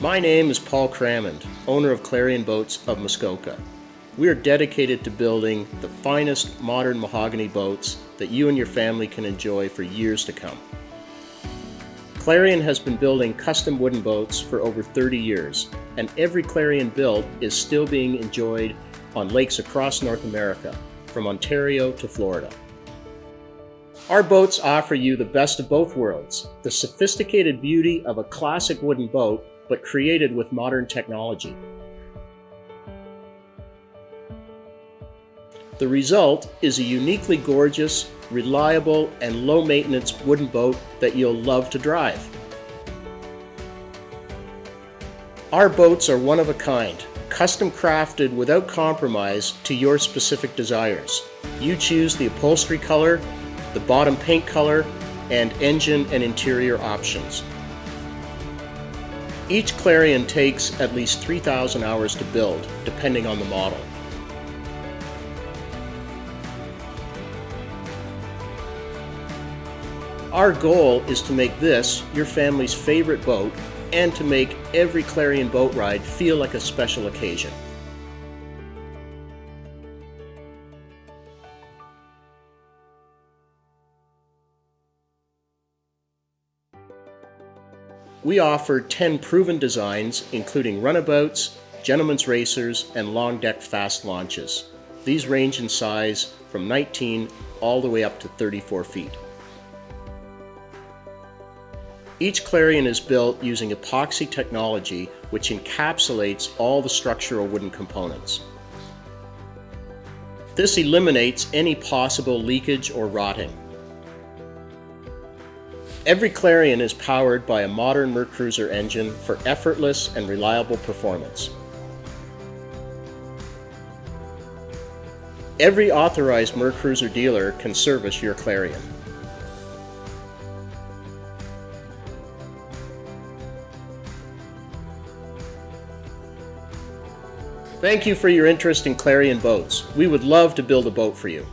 My name is Paul Crammond, owner of Clarion Boats of Muskoka. We are dedicated to building the finest modern mahogany boats that you and your family can enjoy for years to come. Clarion has been building custom wooden boats for over 30 years, and every Clarion built is still being enjoyed on lakes across North America, from Ontario to Florida. Our boats offer you the best of both worlds, the sophisticated beauty of a classic wooden boat, but created with modern technology. The result is a uniquely gorgeous, reliable, and low-maintenance wooden boat that you'll love to drive. Our boats are one of a kind, custom crafted without compromise to your specific desires. You choose the upholstery color, the bottom paint color, and engine and interior options. Each Clarion takes at least 3,000 hours to build, depending on the model. Our goal is to make this your family's favorite boat and to make every Clarion boat ride feel like a special occasion. We offer 10 proven designs, including runabouts, gentlemen's racers, and long deck fast launches. These range in size from 19 all the way up to 34 feet. Each Clarion is built using epoxy technology, which encapsulates all the structural wooden components. This eliminates any possible leakage or rotting. Every Clarion is powered by a modern Mercruiser engine for effortless and reliable performance. Every authorized Mercruiser dealer can service your Clarion. Thank you for your interest in Clarion Boats. We would love to build a boat for you.